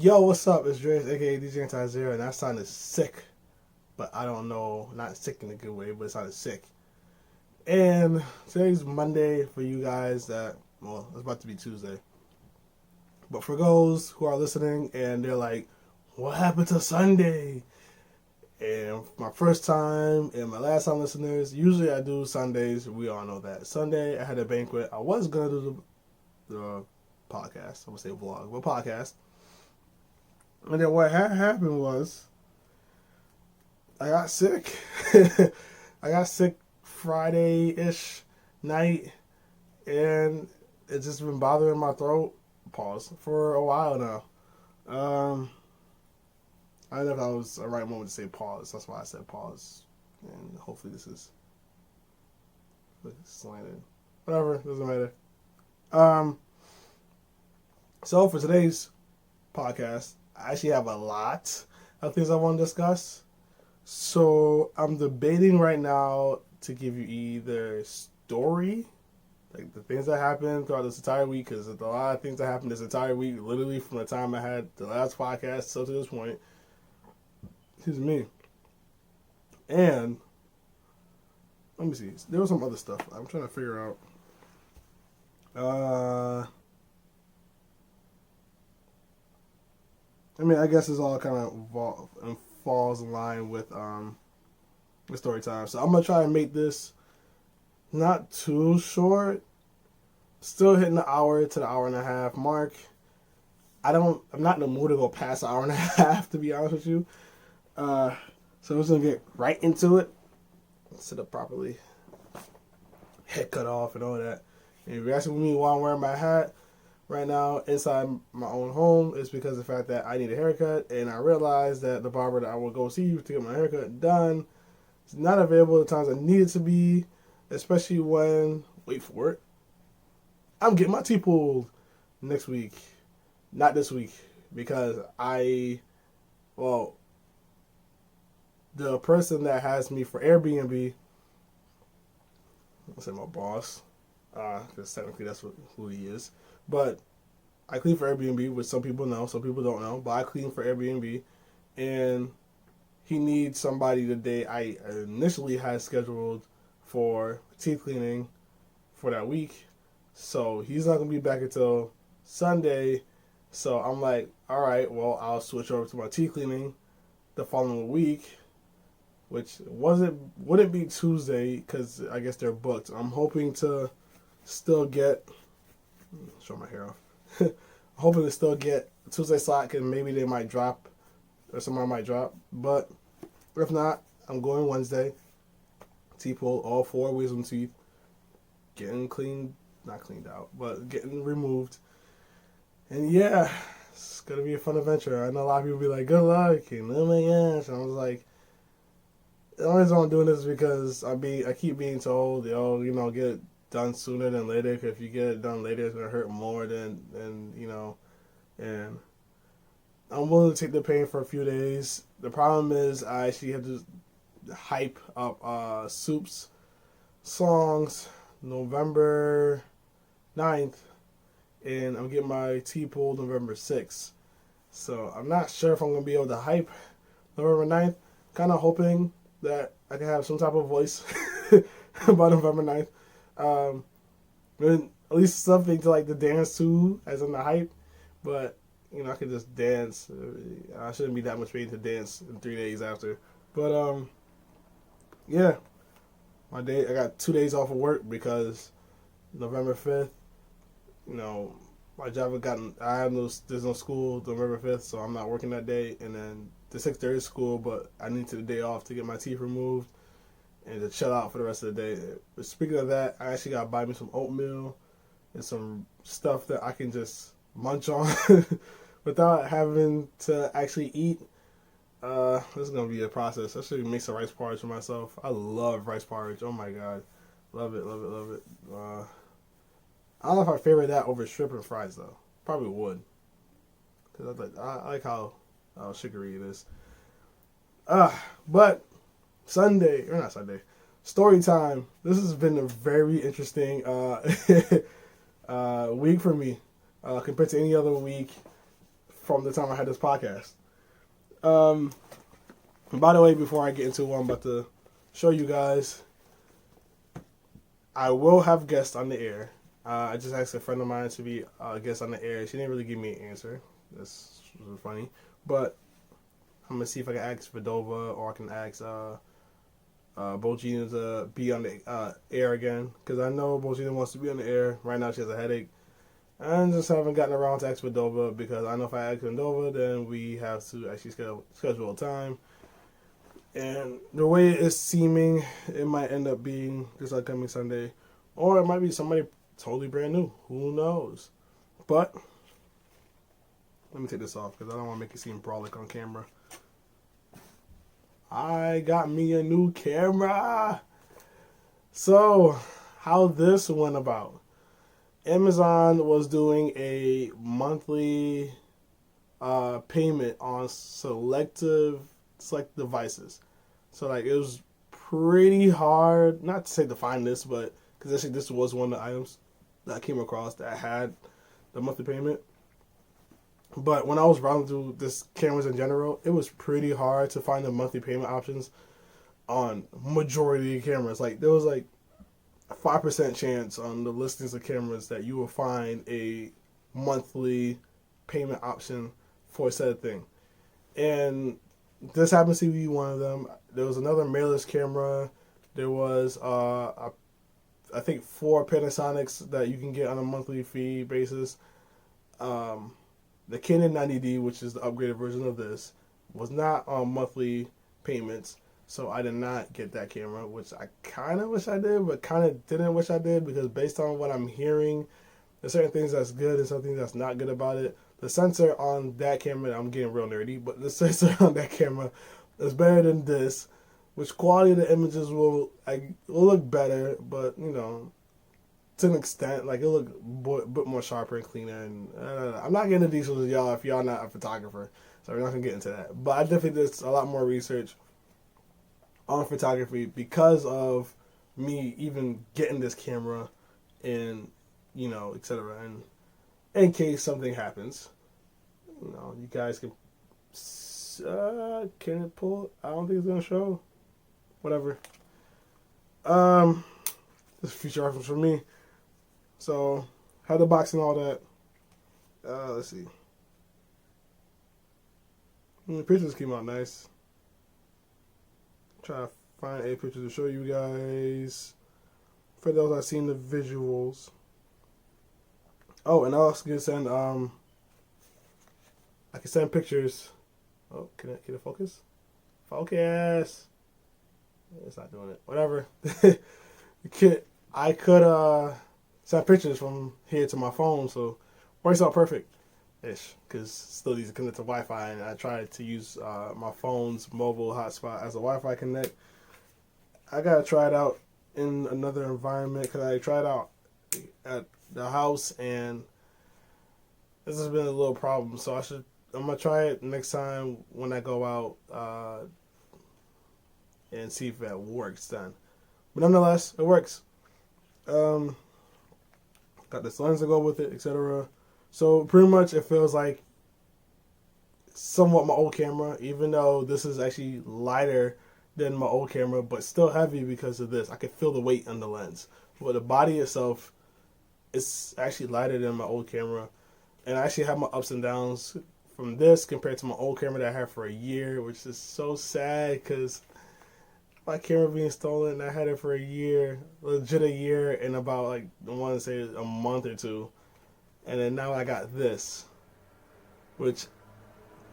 Yo, what's up? It's Dreas, aka DJ Anti-Zero, and that sounded sick. But I don't know, not sick in a good way, but it sounded sick. And today's Monday for you guys it's about to be Tuesday. But for those who are listening and they're like, what happened to Sunday? And my first time and my last time listeners, usually I do Sundays. We all know that. Sunday, I had a banquet. I was going to do the podcast. I'm going to say vlog, but podcast. And then what happened was, I got sick. I got sick Friday-ish night, and it's just been bothering my throat, for a while now. I don't know if that was a right moment to say pause. That's why I said pause. And hopefully this is slanted. Whatever, doesn't matter. So for today's podcast, I actually have a lot of things I want to discuss. So I'm debating right now to give you either story, like the things that happened throughout this entire week, because there's a lot of things that happened this entire week, literally from the time I had the last podcast till to this point. Excuse me. And let me see. There was some other stuff I'm trying to figure out. I guess it's all kind of falls in line with story time. So I'm gonna try and make this not too short. Still hitting the hour to the hour and a half mark. I'm not in the mood to go past an hour and a half, to be honest with you. So I'm just gonna get right into it. Sit up properly. Head cut off and all that. And if you're asking me why I'm wearing my hat right now inside my own home, it's because of the fact that I need a haircut, and I realized that the barber that I will go see to get my haircut done is not available at the times I need it to be, especially when, wait for it, I'm getting my teeth pulled next week. Not this week, because the person that has me for Airbnb, I'll say my boss, because technically that's who he is. But I clean for Airbnb, which some people know, some people don't know. But I clean for Airbnb, and he needs somebody the day I initially had scheduled for teeth cleaning for that week. So he's not going to be back until Sunday. So I'm like, all right, well, I'll switch over to my teeth cleaning the following week, which wouldn't be Tuesday because I guess they're booked. I'm hoping to still get, show my hair off. I'm hoping to still get Tuesday slot because maybe they might drop, or somebody might drop. But if not, I'm going Wednesday. Teeth pull, all 4 wisdom teeth, getting not cleaned out, but getting removed. And yeah, it's gonna be a fun adventure. I know a lot of people be like, "Good luck," and oh my gosh, and I was like, the only reason I'm doing this is because I keep being told, get it done sooner than later. Because if you get it done later, it's gonna hurt more than. And I'm willing to take the pain for a few days. The problem is I actually have to hype up Soup's songs November 9th, and I'm getting my teeth pulled November 6th. So I'm not sure if I'm gonna be able to hype November 9th. Kind of hoping that I can have some type of voice by November 9th. At least something to like the dance to as in the hype. But, I could just dance. I shouldn't be that much paid to dance in 3 days after. But, yeah. I got 2 days off of work because November 5th, my job there's no school November 5th, so I'm not working that day. And then the 6th there is school, but I need the day off to get my teeth removed and to chill out for the rest of the day. But speaking of that, I actually got to buy me some oatmeal and some stuff that I can just munch on without having to actually eat. This is going to be a process. I should make some rice porridge for myself. I love rice porridge. Oh my god. Love it, love it, love it. I don't know if I favor that over shrimp and fries though. Probably would. Because I like how sugary it is. But not Sunday. Story time. This has been a very interesting week for me compared to any other week. from the time I had this podcast. And by the way, before I get into what I'm about to show you guys, I will have guests on the air. I just asked a friend of mine to be a guest on the air. She didn't really give me an answer. That's funny. But I'm going to see if I can ask Vidova or I can ask Bojina to be on the air again. Because I know Bojina wants to be on the air. Right now she has a headache. I just haven't gotten around to ask Vidova because I know if I ask Vidova, then we have to actually schedule a time. And the way it's seeming, it might end up being this upcoming Sunday. Or it might be somebody totally brand new. Who knows? But let me take this off because I don't want to make it seem brolic on camera. I got me a new camera. So, how this went about. Amazon was doing a monthly payment on select devices. So, like, it was pretty hard, not to say to find this, but because actually this was one of the items that I came across that had the monthly payment. But when I was browsing through this cameras in general, it was pretty hard to find the monthly payment options on majority of cameras. Like, there was like a 5% chance on the listings of cameras that you will find a monthly payment option for a set thing. And this happens to be one of them. There was another mirrorless camera. There was, I think, 4 Panasonics that you can get on a monthly fee basis. The Canon 90D, which is the upgraded version of this, was not on monthly payments. So I did not get that camera, which I kind of wish I did, but kind of didn't wish I did because based on what I'm hearing, there's certain things that's good and some things that's not good about it. The sensor on that camera, I'm getting real nerdy, but the sensor on that camera is better than this, which quality of the images will look better, but, you know, to an extent, like, it'll look a bit more sharper and cleaner. And I'm not getting into details with y'all if y'all not a photographer, so we're not going to get into that. But I definitely did a lot more research on photography because of me even getting this camera and, you know, etc. And in case something happens, you know, you guys can it pull? I don't think it's gonna show. Whatever. This future reference for me. So had the box and all that. Let's see. The pictures came out nice. Try to find a picture to show you guys. For those I've seen the visuals. Oh, and I also can send I can send pictures. Oh, can it focus? Focus. It's not doing it. Whatever. I could send pictures from here to my phone, so works out perfect-ish. Because still needs to connect to Wi-Fi, and I tried to use my phone's mobile hotspot as a Wi-Fi connect. I gotta try it out in another environment because I tried out at the house and this has been a little problem. So I'm gonna try it next time when I go out and see if that works then. But nonetheless, it works. Got this lens to go with it, etc. So pretty much it feels like somewhat my old camera, even though this is actually lighter than my old camera, but still heavy because of this. I can feel the weight on the lens. But the body itself is actually lighter than my old camera. And I actually have my ups and downs from this compared to my old camera that I had for a year, which is so sad because my camera being stolen, I had it for a year, legit a year, and about, like, I want to say a month or two. And then now I got this, which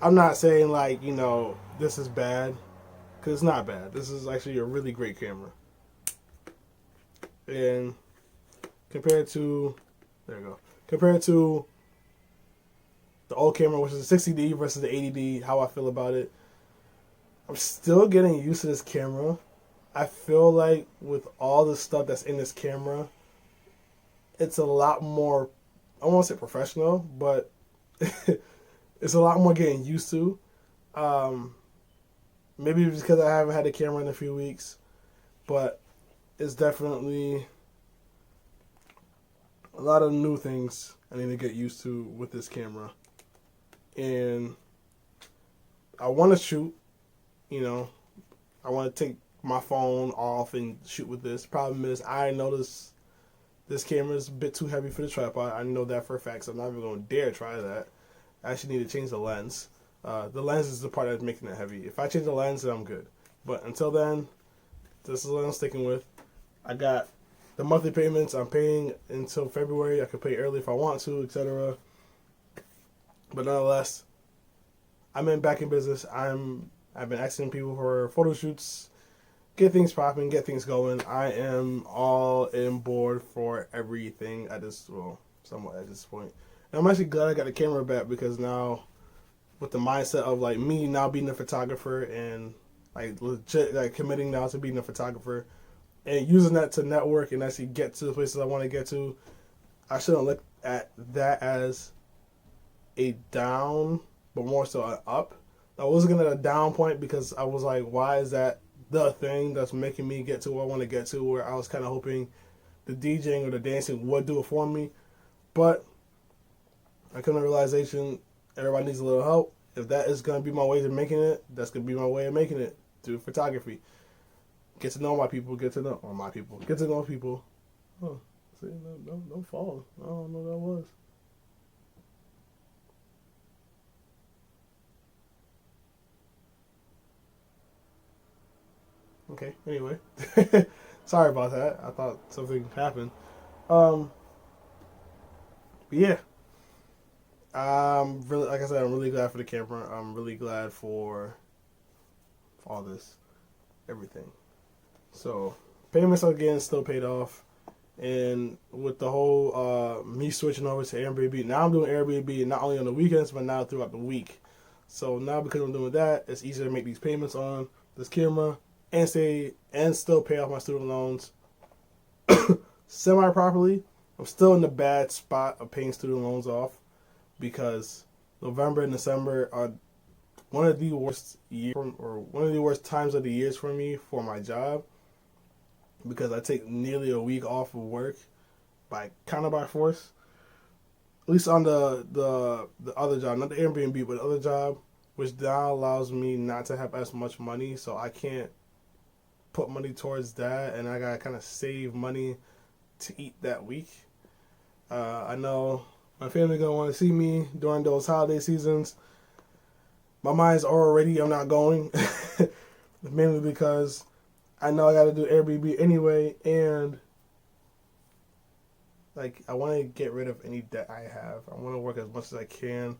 I'm not saying, like, you know, this is bad, because it's not bad. This is actually a really great camera. And compared to the old camera, which is a 60D versus the 80D, how I feel about it, I'm still getting used to this camera. I feel like with all the stuff that's in this camera, it's a lot more, I won't say professional, but it's a lot more getting used to. Maybe because I haven't had a camera in a few weeks, but it's definitely a lot of new things I need to get used to with this camera. and I want to shoot. You know, I want to take my phone off and shoot with this. Problem is, I noticed this camera is a bit too heavy for the tripod. I know that for a fact, so I'm not even going to dare try that. I actually need to change the lens. The lens is the part that's making it heavy. If I change the lens, then I'm good. But until then, this is what I'm sticking with. I got the monthly payments. I'm paying until February. I can pay early if I want to, etc. But nonetheless, I'm back in business. I've been asking people for photo shoots, get things popping, get things going. I am all in board for everything somewhat at this point. And I'm actually glad I got the camera back, because now, with the mindset of like me now being a photographer and like legit like committing now to being a photographer and using that to network and actually get to the places I want to get to, I shouldn't look at that as a down, but more so an up. I wasn't gonna a down point, because I was like, why is that the thing that's making me get to where I want to get to, where I was kind of hoping the DJing or the dancing would do it for me. But I come to the realization everybody needs a little help. If that is going to be my way of making it, that's going to be my way of making it through photography. Get to know people. Get to know people. Oh, see, don't fall. I don't know what that was. Okay, anyway. Sorry about that. I thought something happened. But yeah. Like I said, I'm really glad for the camera. I'm really glad for all this, everything. So, payments again still paid off. And with the whole me switching over to Airbnb, now I'm doing Airbnb not only on the weekends, but now throughout the week. So now, because I'm doing that, it's easier to make these payments on this camera and still pay off my student loans semi properly. I'm still in the bad spot of paying student loans off, because November and December are one of the worst times of the years for me for my job, because I take nearly a week off of work by force. At least on the other job, not the Airbnb, but the other job, which now allows me not to have as much money, so I can't put money towards that, and I gotta kind of save money to eat that week. I know my family gonna want to see me during those holiday seasons. My mind's already, I'm not going, mainly because I know I gotta do Airbnb anyway, and like I want to get rid of any debt I have. I want to work as much as I can,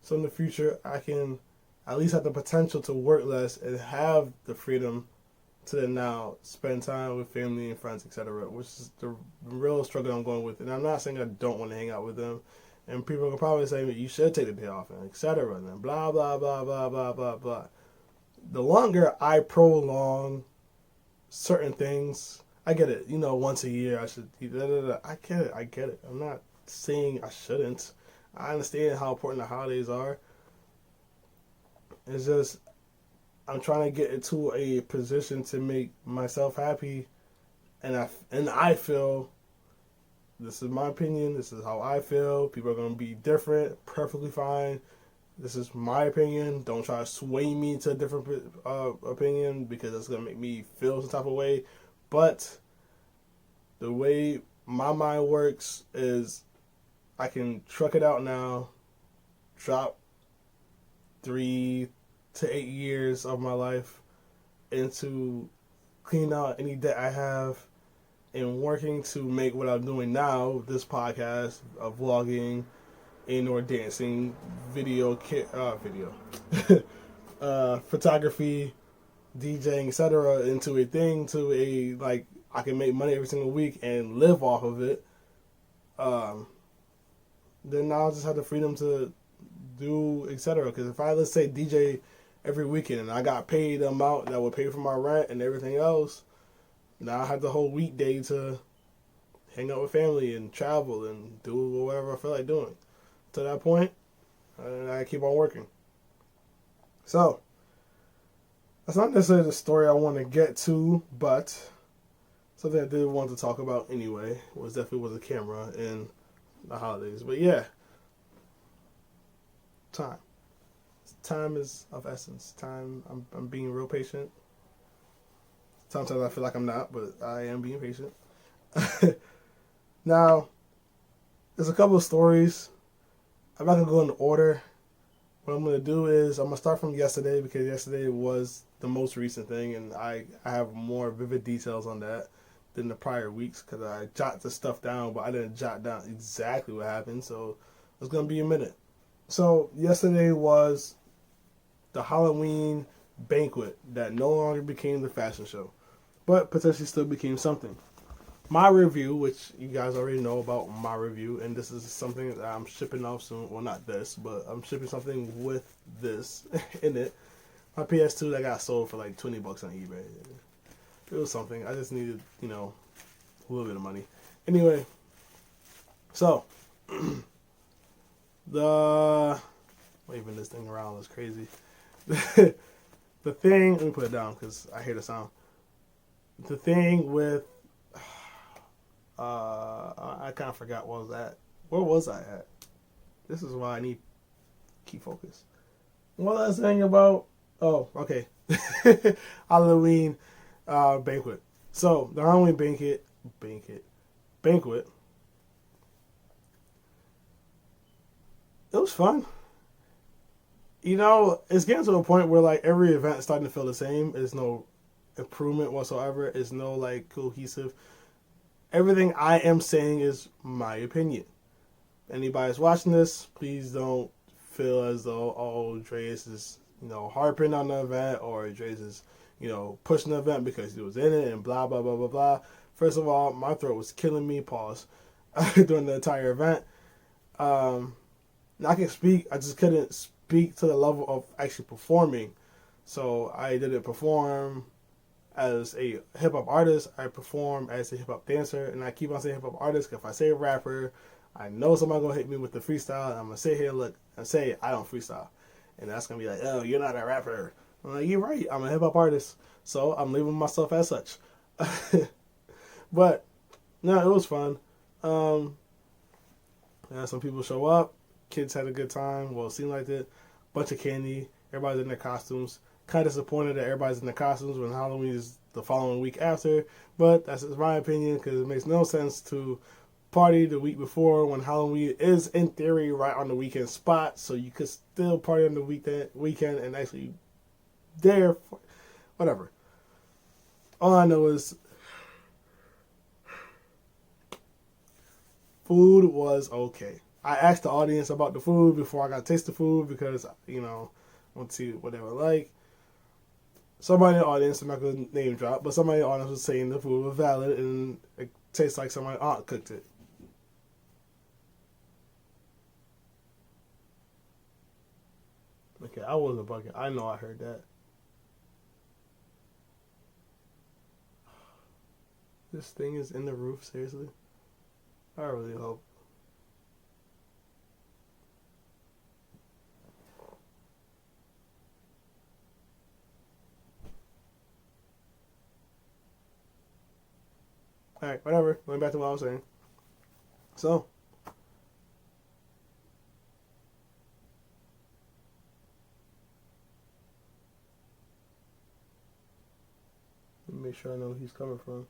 so in the future I can at least have the potential to work less and have the freedom to then now spend time with family and friends, etc., which is the real struggle I'm going with. And I'm not saying I don't want to hang out with them. And people can probably say, you should take the day off, and etc., and then blah, blah, blah, blah, blah, blah, blah. The longer I prolong certain things, I get it. Once a year I should, I get it. I'm not saying I shouldn't. I understand how important the holidays are. It's just, I'm trying to get into a position to make myself happy, and I feel, this is my opinion, this is how I feel. People are going to be different, perfectly fine. This is my opinion. Don't try to sway me to a different opinion, because it's going to make me feel some type of way. But the way my mind works is I can truck it out now, drop 3 to 8 years of my life into cleaning out any debt I have and working to make what I'm doing now, this podcast, vlogging, and or dancing, photography, DJing, etc., into a thing, to a, like, I can make money every single week and live off of it. Then now I just have the freedom to do, etc. Because if I, let's say, DJ every weekend and I got paid the amount that would pay for my rent and everything else, now I have the whole weekday to hang out with family and travel and do whatever I feel like doing. To that point, I keep on working. So, that's not necessarily the story I want to get to, but something I did want to talk about anyway was the camera and the holidays. But yeah, time. Time is of essence. Time. I'm being real patient. Sometimes I feel like I'm not, but I am being patient. Now, there's a couple of stories. I'm not gonna go in order. What I'm gonna do is I'm gonna start from yesterday because yesterday was the most recent thing, and I have more vivid details on that than the prior weeks because I jot the stuff down, but I didn't jot down exactly what happened. So it's gonna be a minute. So yesterday was the Halloween banquet that no longer became the fashion show, but potentially still became something. My review, which you guys already know about my review, and this is something that I'm shipping off soon. Well, not this, but I'm shipping something with this in it. My PS2 that got sold for like $20 on eBay. It was something. I just needed, a little bit of money. Anyway, so waving this thing around is crazy. The thing, let me put it down because I hear the sound. The thing with, I kind of forgot what was that. Where was I at? This is why I need keep focus. What was I saying about? Oh, okay. Halloween banquet. So the Halloween banquet. It was fun. It's getting to a point where like every event is starting to feel the same. There's no improvement whatsoever. It's no like cohesive. Everything I am saying is my opinion. Anybody's watching this, please don't feel as though Dreas is harping on the event or Dreas is pushing the event because he was in it and blah blah blah blah blah. First of all, my throat was killing me. Pause. During the entire event. I can speak. I just couldn't speak to the level of actually performing. So I didn't perform as a hip-hop artist. I perform as a hip-hop dancer. And I keep on saying hip-hop artist because if I say rapper, I know somebody's going to hit me with the freestyle. And I'm going to sit here and say I don't freestyle. And that's going to be like, oh, you're not a rapper. I'm like, you're right. I'm a hip-hop artist. So I'm labeling myself as such. But, no, it was fun. Some people show up. Kids had a good time. Well, it seemed like it. Bunch of candy. Everybody's in their costumes. Kind of disappointed that everybody's in their costumes when Halloween is the following week after. But that's just my opinion because it makes no sense to party the week before when Halloween is, in theory, right on the weekend spot. So you could still party on the weekend and actually there. Whatever. All I know is food was okay. I asked the audience about the food before I got to taste the food because, I want to see what they were like. Somebody in the audience, I'm not going to name drop, but somebody in the audience was saying the food was valid and it tastes like somebody's aunt cooked it. Okay, I wasn't bugging. I know I heard that. This thing is in the roof, seriously? I really hope. Alright, whatever. Going back to what I was saying. So, let me make sure I know who he's coming from.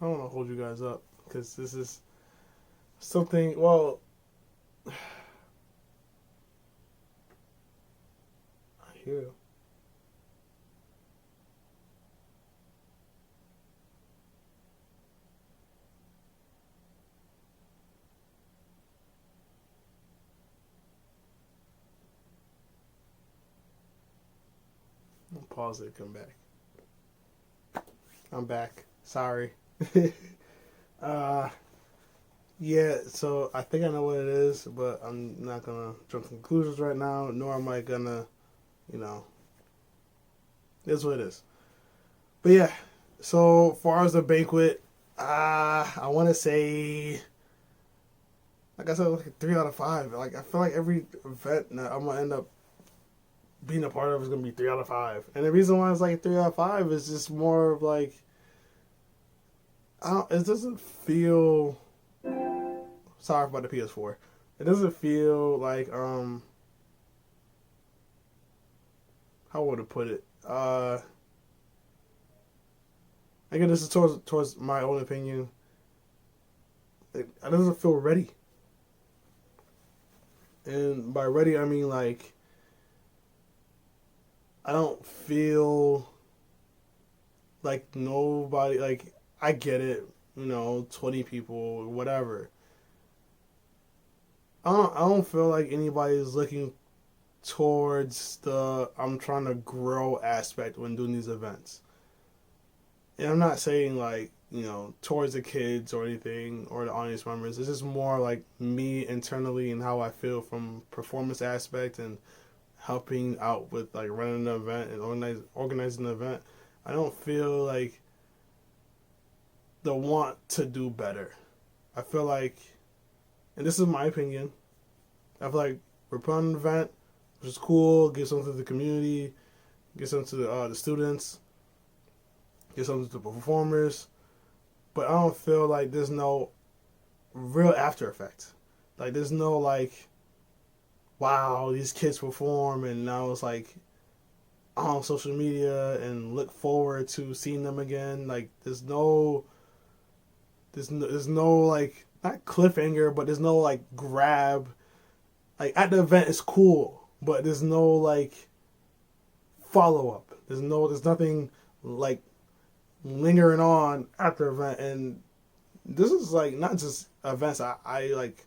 I don't want to hold you guys up because this is something, well, I hear you. I'll pause it, come back. I'm back. Sorry. Yeah, so I think I know what it is, but I'm not gonna jump to conclusions right now, nor am I gonna, it's what it is. But yeah, so far as the banquet, I want to say, like I said, like a 3 out of 5. Like I feel like every event that I'm gonna end up being a part of is gonna be 3 out of 5, and the reason why it's like 3 out of 5 is just more of like, it doesn't feel sorry about the PS4. It doesn't feel like how would I put it? Again, this is towards my own opinion. It doesn't feel ready. And by ready, I mean like I don't feel like nobody, like I get it, 20 people, whatever. I don't feel like anybody is looking towards the I'm trying to grow aspect when doing these events. And I'm not saying like, towards the kids or anything or the audience members. It's just more like me internally and how I feel from performance aspect and helping out with like running an event and organizing an event. I don't feel like the want to do better. I feel like, and this is my opinion, I feel like we're putting an event, which is cool, give something to the community, give something to the students, give something to the performers, but I don't feel like there's no real after effect. Like there's no like, wow, these kids perform and now it's like on social media and look forward to seeing them again. Like there's no like, not cliffhanger, but there's no like grab. Like at the event it's cool, but there's no like follow up. There's nothing like lingering on after event. And this is like not just events I like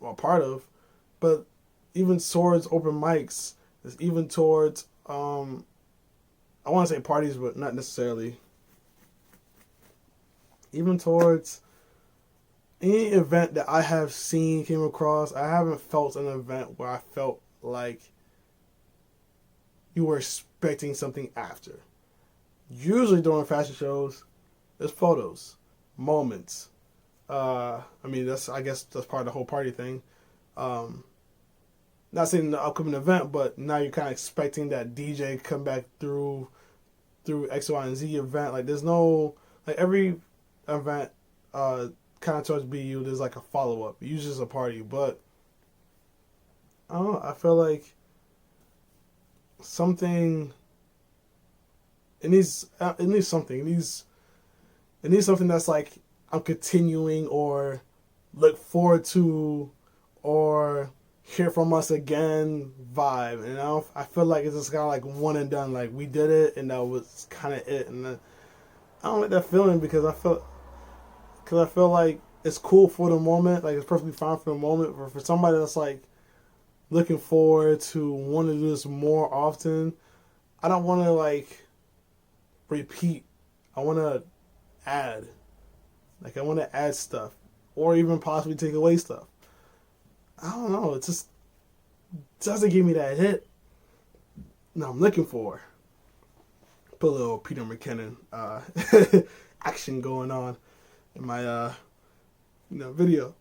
a part of, but even towards open mics, it's even towards I want to say parties, but not necessarily. Even towards any event that I have came across, I haven't felt an event where I felt like you were expecting something after. Usually during fashion shows, there's photos, moments. I guess that's part of the whole party thing. Not saying the upcoming event, but now you're kind of expecting that DJ come back through X, Y, and Z event. Like there's no, like every event kind of towards BU, there's like a follow up. Usually it's a party, but I don't know. I feel like something. It needs something. It needs something that's like I'm continuing or look forward to or hear from us again vibe. And I feel like it's just kind of like one and done. Like we did it and that was kind of it. And I don't like that feeling because I feel like it's cool for the moment. Like it's perfectly fine for the moment. But for somebody that's like looking forward to want to do this more often, I don't want to like repeat. I want to add. Like I want to add stuff or even possibly take away stuff. I don't know. It just doesn't give me that hit that I'm looking for. Put a little Peter McKinnon action going on in my video.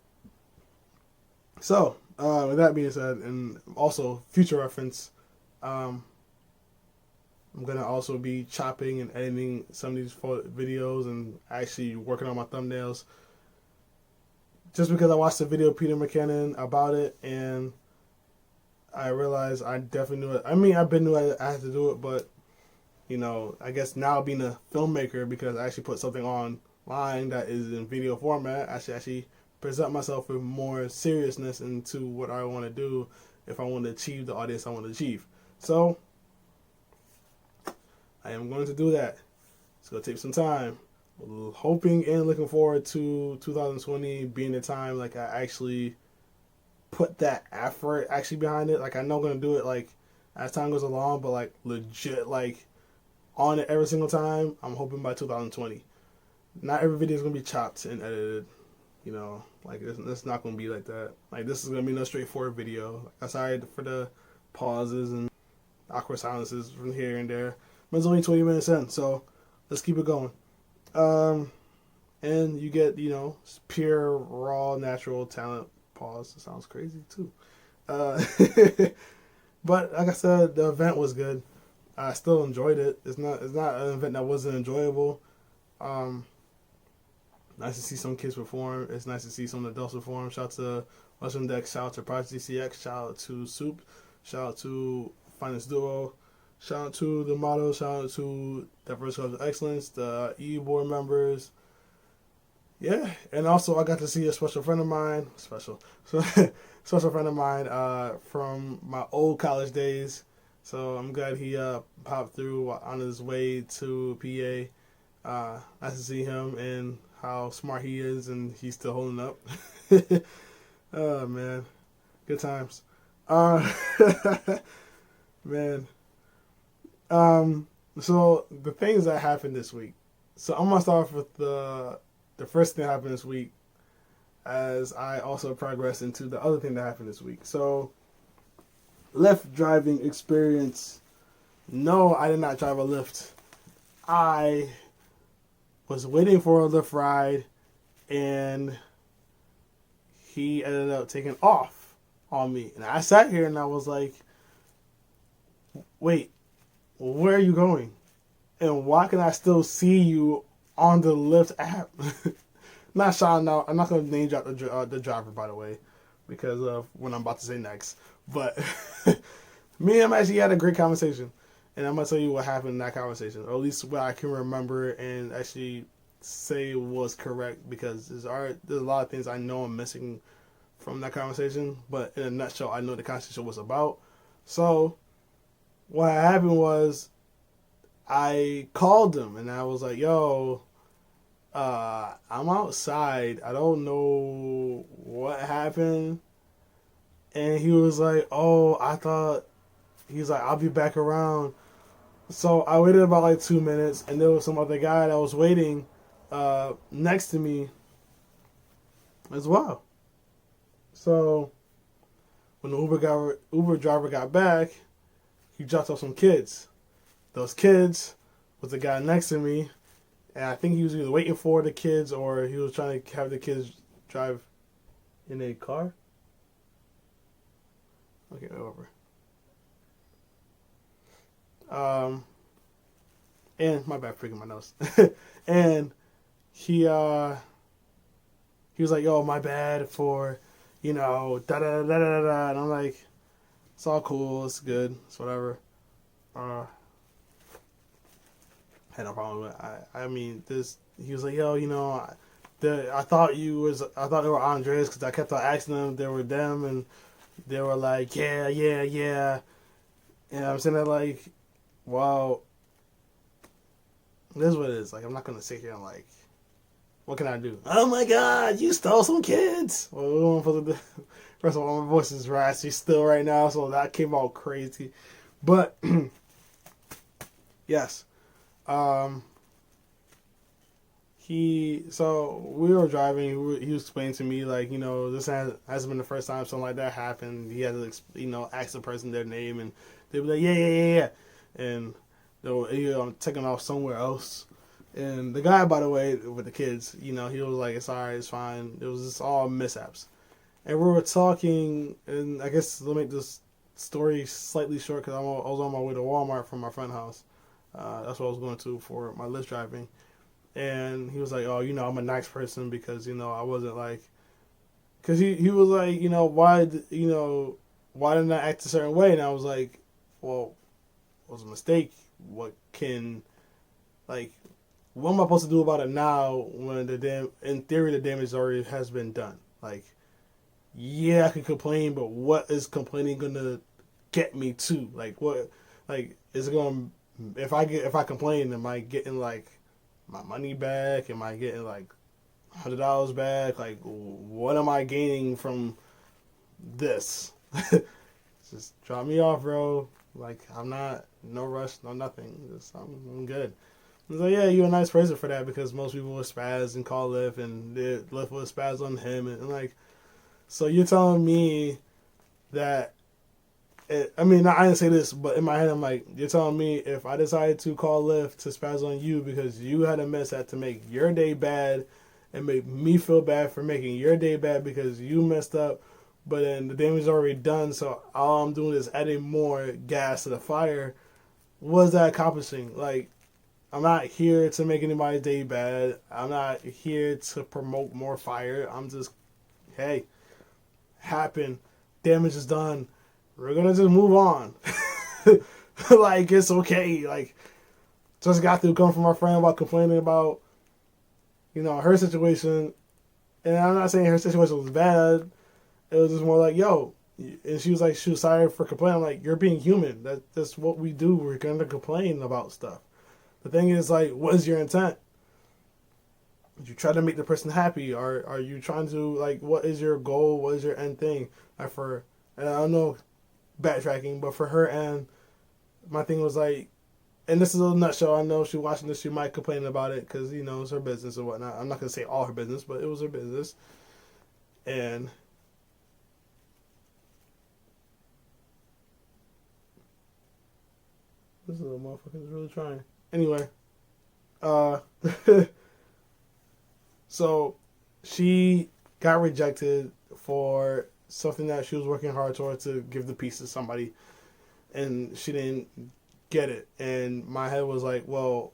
So with that being said, and also future reference, I'm gonna also be chopping and editing some of these videos and actually working on my thumbnails. Just because I watched the video of Peter McKinnon about it and I realized I definitely knew it. I mean, I've been knew I had to do it, but I guess now being a filmmaker, because I actually put something online that is in video format, I should actually present myself with more seriousness into what I want to do if I want to achieve the audience I want to achieve. So I am going to do that. It's going to take some time. Hoping and looking forward to 2020 being the time like I actually put that effort actually behind it. Like I know I'm going to do it like as time goes along, but like legit like on it every single time. I'm hoping by 2020. Not every video is going to be chopped and edited. Like it's not going to be like that. Like this is going to be no straightforward video. Like, I'm sorry for the pauses and awkward silences from here and there. But it's only 20 minutes in, so let's keep it going. And you get, pure, raw, natural talent. Pause. It sounds crazy, too. But, like I said, the event was good. I still enjoyed it. It's not an event that wasn't enjoyable. Nice to see some kids perform. It's nice to see some adults perform. Shout out to Western Deck. Shout out to Project DCX. Shout out to Soup. Shout out to Finest Duo. Shout out to the model. Shout out to Diverse Clubs of Excellence, the E board members. Yeah, and also I got to see a special friend of mine. Special friend of mine from my old college days. So I'm glad he popped through on his way to PA. Nice to see him and how smart he is, and he's still holding up. Oh man, good times. Man. So the things that happened this week. So I'm gonna start off with the first thing that happened this week, as I also progress into the other thing that happened this week. So, Lyft driving experience. No, I did not drive a Lyft. I was waiting for a Lyft ride, and he ended up taking off on me. And I sat here and I was like, wait, where are you going? And why can I still see you on the Lyft app? Not shouting out. I'm not going to name drop the driver, by the way, because of what I'm about to say next. But me and him actually had a great conversation. And I'm going to tell you what happened in that conversation, or at least what I can remember and actually say was correct, because there's a lot of things I know I'm missing from that conversation. But in a nutshell, I know what the conversation was about. So what happened was I called him and I was like, yo, I'm outside. I don't know what happened. And he was like, oh, he's like, I'll be back around. So I waited about like 2 minutes, and there was some other guy that was waiting next to me as well. So when the Uber driver got back, he dropped off some kids. Those kids was the guy next to me, and I think he was either waiting for the kids or he was trying to have the kids drive in a car. Okay, over. And my bad, freaking my nose. And he was like, "Yo, my bad for, da da da da da da," and I'm like, "It's all cool, it's good, it's whatever." I had no problem with it. I mean, he was like, "Yo, I thought they were Andres because I kept on asking them if they were them, and they were like, yeah. And I'm saying that like, well, this is what it is. Like, I'm not gonna sit here and like, what can I do? Oh my God, you stole some kids. Well, first of all, my voice is raspy still right now, so that came out crazy. But yes, so we were driving. He was explaining to me like, this hasn't been the first time something like that happened. He had to, ask the person their name, and they were like, yeah, and they were taking off somewhere else. And the guy, by the way, with the kids, he was like, it's alright, it's fine. It was just all mishaps. And we were talking, and I guess to make this story slightly short, because I was on my way to Walmart from my friend's house. That's what I was going to for my Lyft driving. And he was like, oh, I'm a nice person because, I wasn't like, because he was like, why didn't I act a certain way? And I was like, well, it was a mistake. What am I supposed to do about it now when in theory, the damage already has been done? Like, yeah, I can complain, but what is complaining going to get me to? Like, what, like, is it going to, if I complain, am I getting like my money back? Am I getting like $100 back? Like, what am I gaining from this? Just drop me off, bro. Like, I'm not, no rush, no nothing. I'm good. I was like, yeah, you're a nice person for that, because most people would spaz and call Lyft, and Lyft would spaz on him, and like, so you're telling me that, I didn't say this, but in my head, I'm like, you're telling me if I decided to call Lyft to spaz on you because you had a mishap to make your day bad and make me feel bad for making your day bad because you messed up, but then the damage is already done, so all I'm doing is adding more gas to the fire, what is that accomplishing? Like, I'm not here to make anybody's day bad. I'm not here to promote more fire. I'm just, hey, happened. Damage is done. We're gonna just move on. Like, it's okay. Like, just got through coming from our friend about complaining about, her situation. And I'm not saying her situation was bad. It was just more like, yo. And she was sorry for complaining. I'm like, you're being human. That's what we do. We're going to complain about stuff. The thing is, like, what is your intent? Did you try to make the person happy? Or are you trying to, like, what is your goal? What is your end thing? Like, and I don't know, backtracking, but for her end, my thing was like, and this is a nutshell. I know she's watching this. She might complain about it because, it's her business and whatnot. I'm not going to say all her business, but it was her business. And this little motherfucker is really trying. Anyway, so she got rejected for something that she was working hard towards to give the piece to somebody, and she didn't get it. And my head was like, well,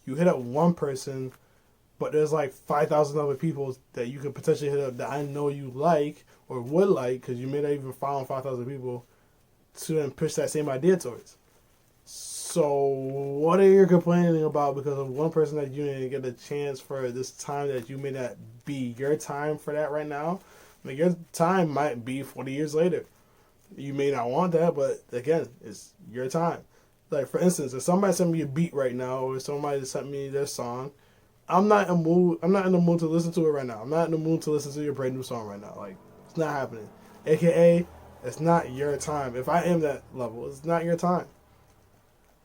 you hit up one person, but there's like 5,000 other people that you could potentially hit up that I know you like or would like, because you may not even found 5,000 people to then push that same idea towards. So what are you complaining about because of one person that you didn't get a chance for this time that you may not be your time for that right now? Like, your time might be 40 years later. You may not want that, but again, it's your time. Like, for instance, if somebody sent me a beat right now, or somebody sent me their song, I'm not in the mood to listen to it right now. I'm not in the mood to listen to your brand new song right now. Like, it's not happening. AKA, it's not your time. If I am that level, it's not your time.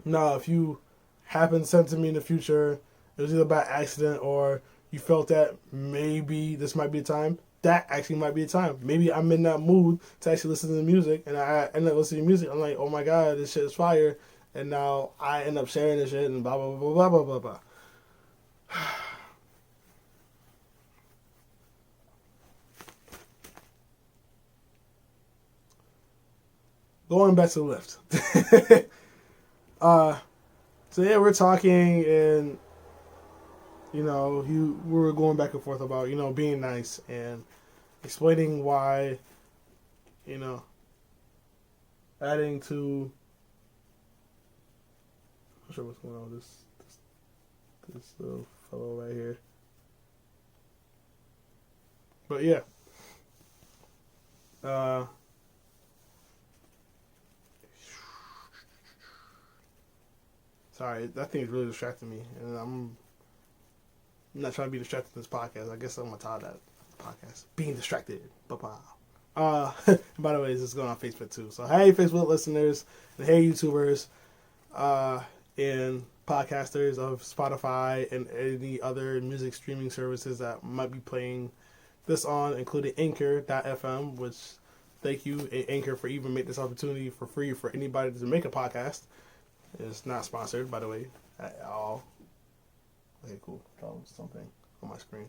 Now, if you happen to send to me in the future, it was either by accident or you felt that maybe this might be a time, that actually might be a time. Maybe I'm in that mood to actually listen to the music, and I end up listening to music. I'm like, oh my god, this shit is fire. And now I end up sharing this shit and blah, blah, blah, blah, blah, blah, blah. Going back to the lift. So yeah, we're talking, and we were going back and forth about being nice and explaining why adding to. I'm not sure what's going on with this little fellow right here, but yeah. Sorry, that thing is really distracting me, and I'm not trying to be distracted in this podcast. I guess I'm gonna title that podcast "Being Distracted." By the way, this is going on Facebook too. So hey, Facebook listeners, and hey, YouTubers, and podcasters of Spotify and any other music streaming services that might be playing this on, including Anchor.fm. Which, thank you, Anchor, for even making this opportunity for free for anybody to make a podcast. It's not sponsored, by the way, at all. Okay, cool. That was something on my screen.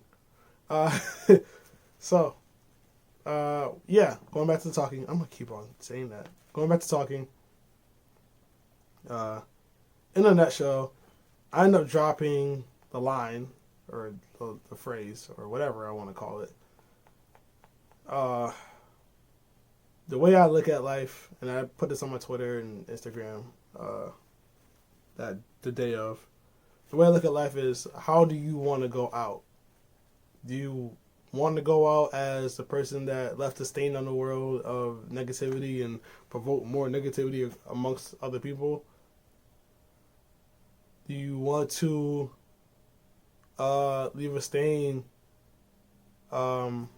Yeah, going back to the talking. I'm going to keep on saying that. Going back to talking. In a nutshell, I end up dropping the line, or the phrase, or whatever I want to call it. The way I look at life, and I put this on my Twitter and Instagram, that the day of, the way I look at life is, how do you want to go out? Do you want to go out as the person that left a stain on the world of negativity and provoke more negativity amongst other people? Do you want to leave a stain, like,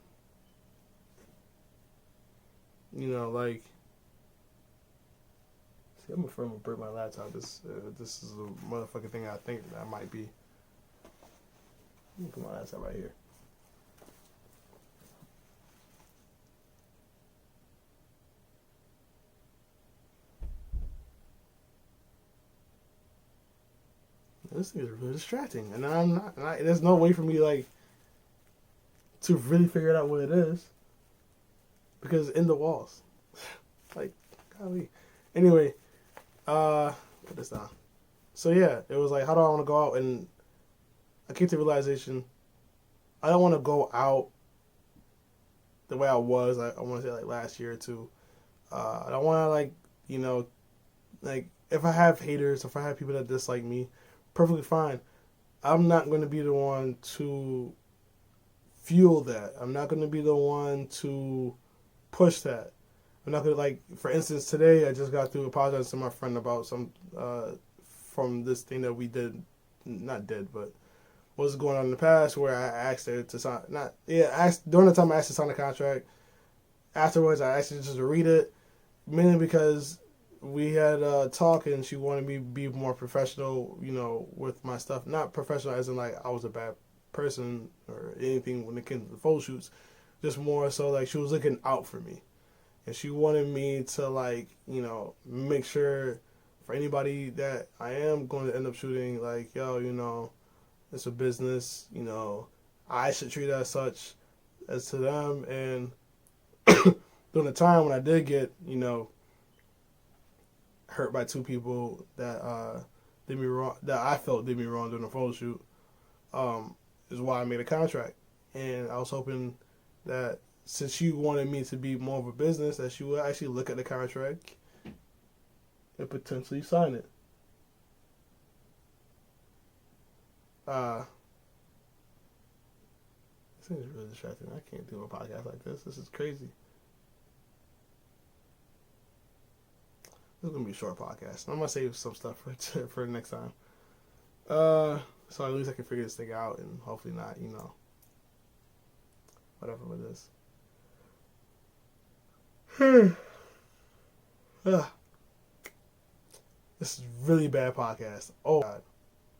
I'm afraid I'm gonna break my laptop. This is a motherfucking thing I think that might be. Let me put my laptop right here. This thing is really distracting, and there's no way for me to really figure out what it is, because it's in the walls. Like, golly. Anyway. Put this down. So yeah, it was like, how do I want to go out? And I came to the realization, I don't want to go out the way I was. I want to say like last year or two. I don't want to like, you know, like if I have haters, if I have people that dislike me, perfectly fine. I'm not going to be the one to fuel that. I'm not going to be the one to push that. I'm not going to, like, for instance, today I just got through apologizing to my friend about some, from this thing that we did, not did, but was going on in the past where I asked her to sign, during the time I asked her to sign the contract. Afterwards, I asked her just to read it, mainly because we had a talk and she wanted me to be more professional, you know, with my stuff. Not professional as in like I was a bad person or anything when it came to the photo shoots. Just more so like she was looking out for me. And she wanted me to like, you know, make sure for anybody that I am going to end up shooting, like, yo, you know, it's a business, you know, I should treat it as such as to them. And during the time when I did get, you know, hurt by two people that did me wrong, that I felt did me wrong during the photo shoot, is why I made a contract. And I was hoping that since she wanted me to be more of a business, that she would actually look at the contract and potentially sign it. This thing is really distracting. I can't do a podcast like this. This is crazy. This is gonna be a short podcast. I'm gonna save some stuff for next time. So at least I can figure this thing out and hopefully not, you know, whatever with this. This is really bad podcast. Oh God,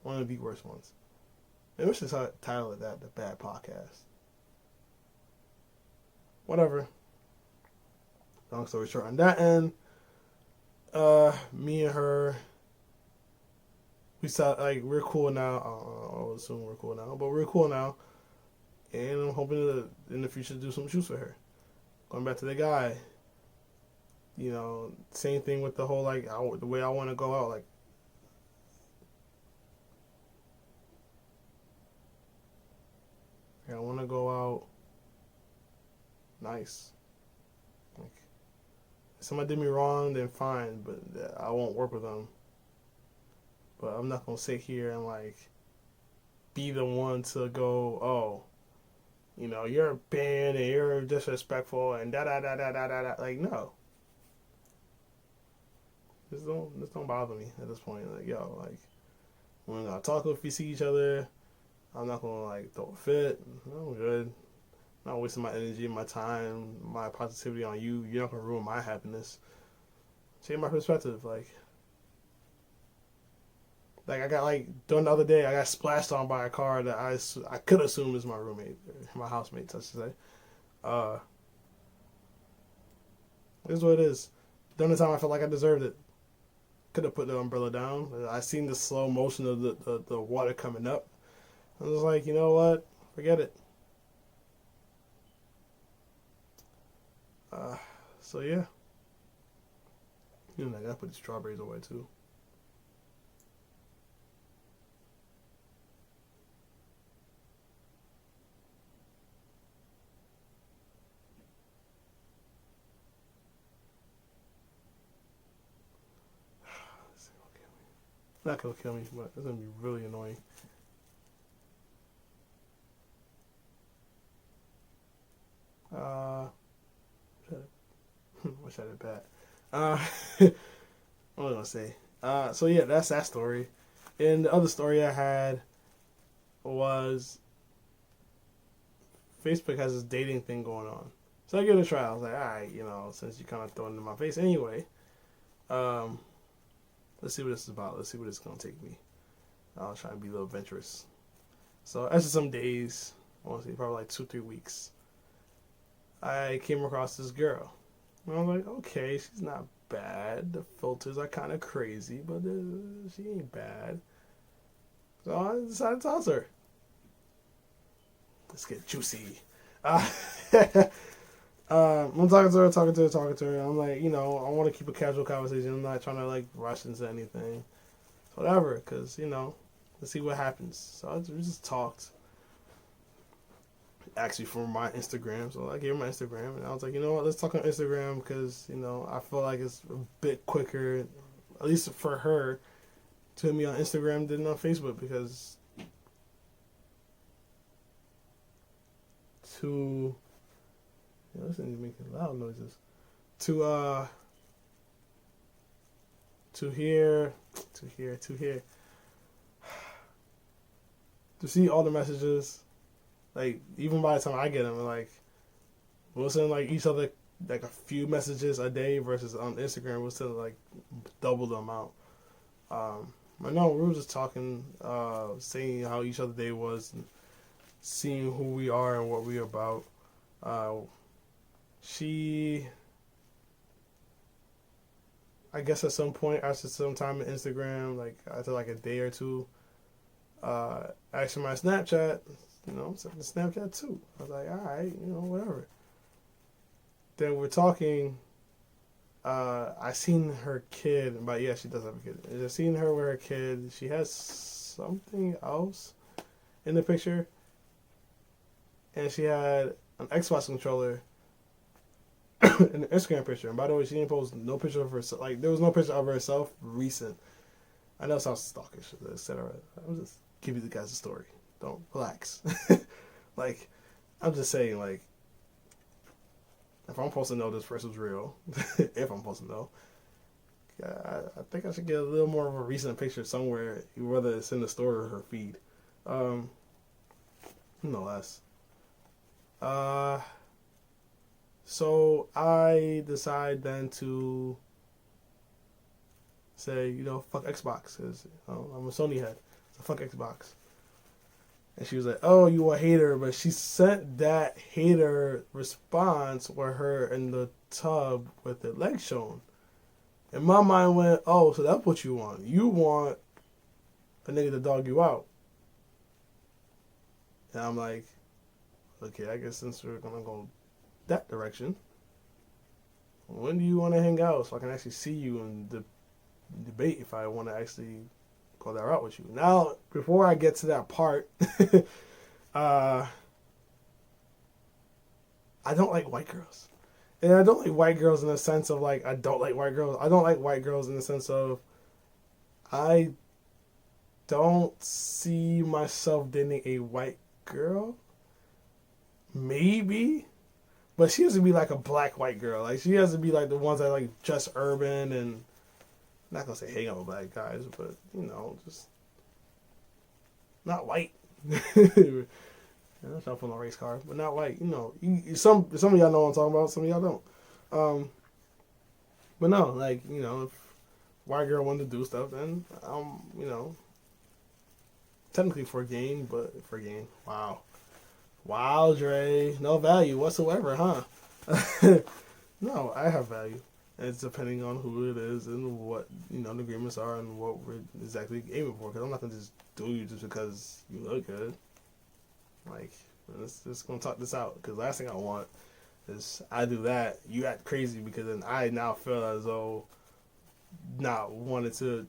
one of the worst ones. Maybe we should title it that, the bad podcast. Whatever. Long story short, on that end, me and her, we saw like we're cool now. I'll assume we're cool now, but we're cool now, and I'm hoping to in the future do some shoots with her. Going back to the guy, you know, same thing with the whole like the way I want to go out. Like, I want to go out nice. Like, if somebody did me wrong, then fine, but I won't work with them. But I'm not gonna sit here and like be the one to go, oh, you know, you're a band and you're disrespectful and da da da da da da. Like, no. This don't bother me at this point. Like, yo, like, we're gonna talk if we see each other. I'm not gonna like throw a fit. I'm good. I'm not wasting my energy, my time, my positivity on you. You're not gonna ruin my happiness. Change my perspective. Like I got like during the other day, I got splashed on by a car that I could assume is my roommate, my housemate, I should say. This is what it is. During the time, I felt like I deserved it. Could have put the umbrella down. I seen the slow motion of the water coming up. I was like, you know what? Forget it. So yeah. You know, I gotta put the strawberries away too. Not gonna kill me, but it's gonna be really annoying. Wish I did that. What was I gonna say? So yeah, that's that story. And the other story I had was Facebook has this dating thing going on. So I give it a try. I was like, alright, you know, since you kind of throwing it in my face anyway, let's see what this is about. Let's see where it's gonna take me. I'll try and be a little adventurous. So after some days, I want to say probably like 2-3 weeks, I came across this girl. And I was like, okay, she's not bad. The filters are kind of crazy, but she ain't bad. So I decided to toss her. Let's get juicy. I'm talking to her. I'm like, you know, I want to keep a casual conversation. I'm not trying to like rush into anything. whatever, because, let's see what happens. So we just talked. Actually, from my Instagram. So I gave her my Instagram, and I was like, you know what, let's talk on Instagram, because, I feel like it's a bit quicker, at least for her, to hit me on Instagram than on Facebook, because listen, you're making loud noises. To hear, to see all the messages, like, even by the time I get them, like, we'll send, like, each other, like, a few messages a day, versus on Instagram, we'll send, like, double the amount. But no, we were just talking, seeing how each other day was, and seeing who we are and what we're about. I guess at some point, after some time on Instagram, like, after, like, a day or two, asked my Snapchat, something Snapchat too. I was like, alright, whatever. Then we're talking, I seen her kid, but yeah, she does have a kid. I seen her with her kid. She has something else in the picture, and she had an Xbox controller in the Instagram picture. And by the way, she didn't post no picture of herself. Like, there was no picture of herself recent. I know it sounds stalkish, etc. I'm just giving you guys a story. Don't relax. Like, I'm just saying, like, if I'm supposed to know this person's real, if I'm supposed to know, I think I should get a little more of a recent picture somewhere, whether it's in the story or her feed. Nonetheless. So I decide then to say, fuck Xbox, because I'm a Sony head, so fuck Xbox. And she was like, oh, you a hater, but she sent that hater response with her in the tub with the legs shown. And my mind went, oh, so that's what you want. You want a nigga to dog you out. And I'm like, okay, I guess since we're going to go that direction, when do you want to hang out so I can actually see you and debate if I want to actually go that route with you? Now, before I get to that part, I don't like white girls. And I don't like white girls in the sense of, like, I don't like white girls. I don't like white girls in the sense of I don't see myself dating a white girl. Maybe. But she has to be like a black white girl. Like, she has to be like the ones that like dress urban and, I'm not gonna say hang out with black guys, but just not white. I'm trying to pull a race car, but not white. Some of y'all know what I'm talking about. Some of y'all don't. But no, like, if white girl wanted to do stuff, then technically for game. Wow, Dre, no value whatsoever, huh? No, I have value. It's depending on who it is and what, the agreements are and what we're exactly aiming for. Because I'm not going to just do you just because you look good. Like, let's just going to talk this out. Because last thing I want is I do that, you act crazy, because then I now feel as though not wanting to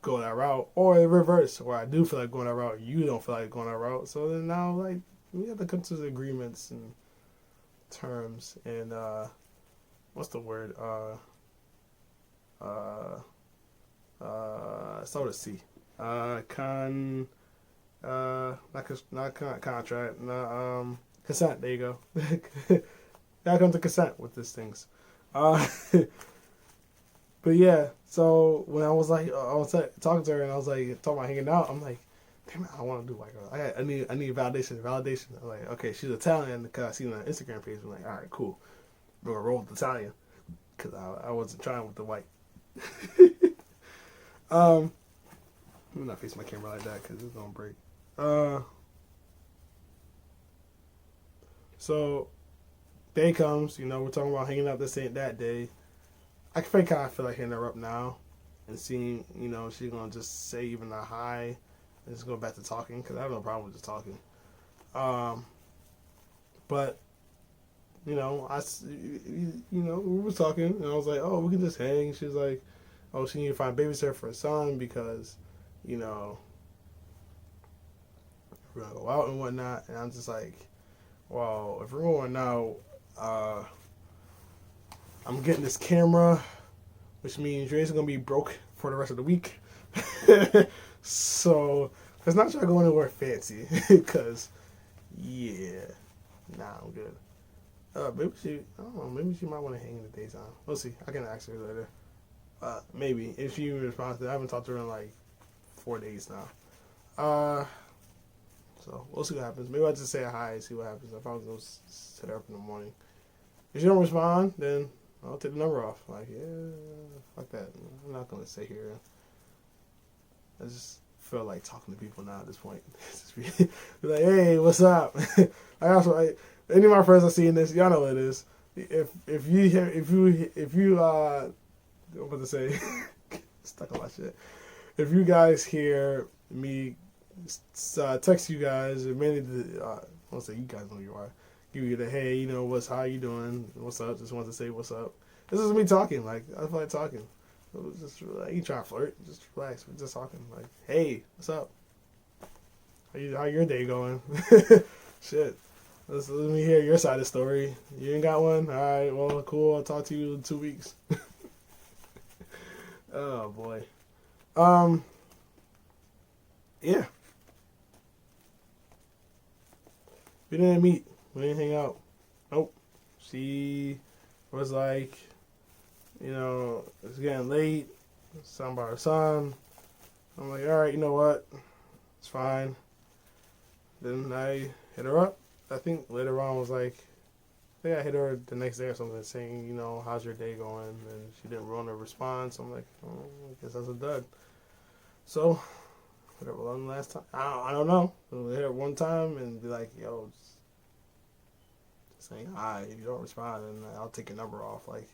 go that route. Or in reverse, where I do feel like going that route, you don't feel like going that route. So then now, like, we have to come to the agreements and terms and, what's the word? Start with a C. Not contract. Consent. There you go. Gotta come to consent with these things. But yeah. So when I was like, I was talking to her and I was like talking about hanging out, I'm like, damn it, I want to do white girl. I need validation. I'm like, okay, she's Italian because I seen her on Instagram page. I'm like, all right, cool. We're gonna roll with Italian because I wasn't trying with the white. I'm not facing my camera like that because it's gonna break. So day comes, we're talking about hanging out that day. I kind of feel like hitting her up now and seeing, she's gonna just say even a hi and just go back to talking, because I have no problem with just talking. But we were talking, and I was like, oh, we can just hang. She was like, oh, she need to find a babysitter for her son because you know, we're gonna go out and whatnot. And I'm just like, well, if we're going out, I'm getting this camera, which means Dre's gonna be broke for the rest of the week. So let's not try to go anywhere fancy, cause yeah, nah, I'm good. Maybe she, I don't know, maybe she might want to hang in the daytime. We'll see. I can ask her later. Maybe if she responds to it. I haven't talked to her in like 4 days now. So we'll see what happens. Maybe I'll just say hi and see what happens. If I was gonna set her up in the morning. If she don't respond, then I'll take the number off. Like, yeah, fuck that. I'm not gonna sit here. I just feel like talking to people now at this point. Just be like, hey, what's up? Any of my friends are seeing this, y'all know what it is. If you I'm about to say stuck on my shit. If you guys hear me text you guys, and mainly I won't say you guys know who you are. Give you the hey, you know how you doing? What's up? Just want to say what's up. This is me talking. Like I feel like talking. So just like, you trying to flirt? Just relax. We're just talking. Like hey, what's up? How your day going? Shit. Let me hear your side of the story. You ain't got one? All right. Well, cool. I'll talk to you in 2 weeks. Oh boy. Yeah. We didn't meet. We didn't hang out. Nope. She was like, it's getting late. Something about her son. I'm like, all right, you know what? It's fine. Then I hit her up. I think later on was like, I think I hit her the next day or something saying, how's your day going? And she didn't want to respond. So I'm like, I guess that's a dud. So, whatever, one last time. I don't know. We'll hit her one time and be like, yo, just saying hi. If you don't respond, then I'll take your number off. Like,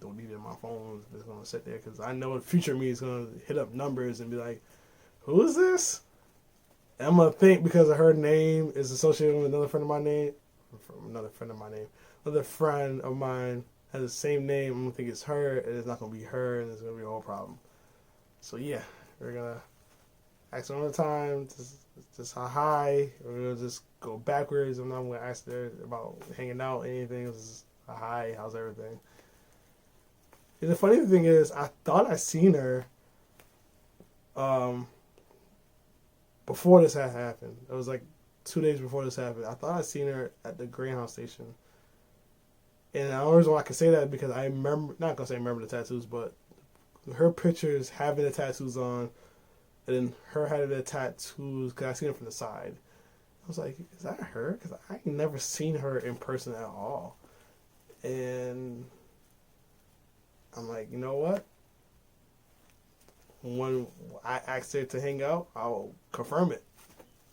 don't leave it in my phone. It's going to sit there because I know the future me is going to hit up numbers and be like, who is this? And I'm going to think because of her name is associated with another friend of mine has the same name. I'm going to think it's her, and it's not going to be her, and it's going to be a whole problem. So, yeah, we're going to ask her another time, just hi. We're going to just go backwards. I'm not going to ask her about hanging out, anything. It's just a hi, how's everything? And the funny thing is, I thought I seen her before this had happened. It was like 2 days before this happened. I thought I seen her at the Greyhound station. And the only reason why I can say that because I remember, not going to say remember the tattoos, but her pictures having the tattoos on, and then her having the tattoos, because I seen her from the side. I was like, is that her? Because I ain't never seen her in person at all. And I'm like, you know what? When I asked her to hang out, I'll confirm it.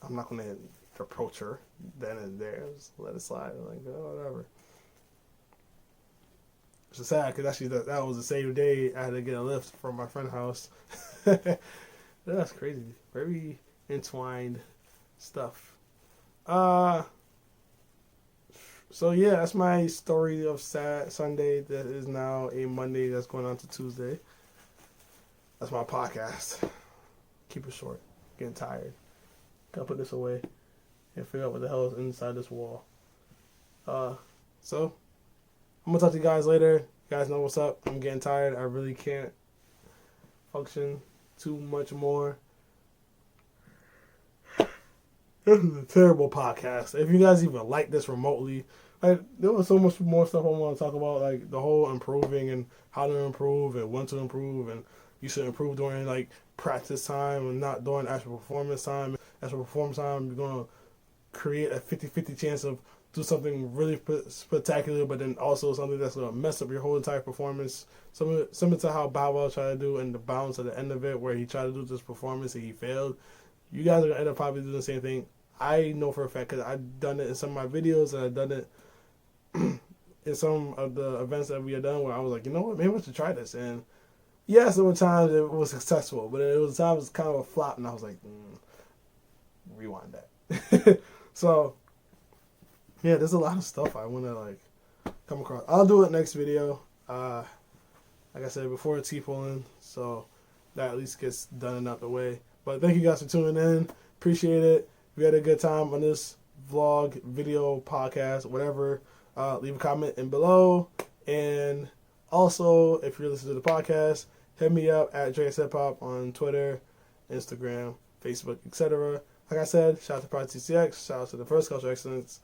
I'm not going to approach her then and there. Just let it slide. I'm like, oh, whatever. It's just sad because actually that was the same day I had to get a lift from my friend's house. That's crazy. Very entwined stuff. So yeah, that's my story of Sunday. That is now a Monday that's going on to Tuesday. That's my podcast. Keep it short. Getting tired. Gotta put this away and figure out what the hell is inside this wall. So I'm gonna talk to you guys later. You guys know what's up. I'm getting tired. I really can't function too much more. This is a terrible podcast. If you guys even like this remotely, like there was so much more stuff I want to talk about, like the whole improving and how to improve and when to improve, and you should improve during like practice time and not during actual performance time. Actual performance time, you're gonna create a 50-50 chance of do something really spectacular, but then also something that's gonna mess up your whole entire performance. Similar to how Bow Wow tried to do in the bounce at the end of it, where he tried to do this performance and he failed. You guys are gonna end up probably doing the same thing. I know for a fact because I've done it in some of my videos and I've done it in some of the events that we have done where I was like, you know what, maybe I should try this. And yes, there were times it was successful, but it was times it was kind of a flop, and I was like, rewind that. So yeah, there's a lot of stuff I want to like come across. I'll do it next video. Like I said before, it's keep pulling. So that at least gets done and out the way. But thank you guys for tuning in. Appreciate it. If you had a good time on this vlog, video, podcast, whatever, leave a comment in below. And also, if you're listening to the podcast, hit me up at Dreashiphop on Twitter, Instagram, Facebook, etc. Like I said, shout out to Project TCX, shout out to the First Cultural Excellence,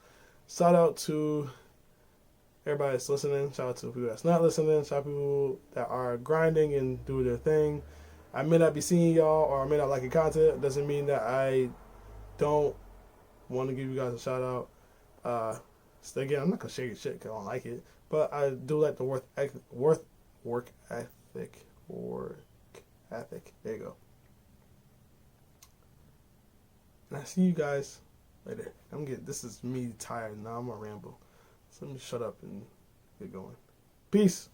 shout out to everybody that's listening, shout out to people that's not listening, shout out to people that are grinding and doing their thing. I may not be seeing y'all or I may not like your content. It doesn't mean that I don't want to give you guys a shout out. Again, I'm not going to share your shit because I don't like it. But I do like the work ethic. There you go. And I see you guys later. This is me tired now. I'm going to ramble. So let me shut up and get going. Peace.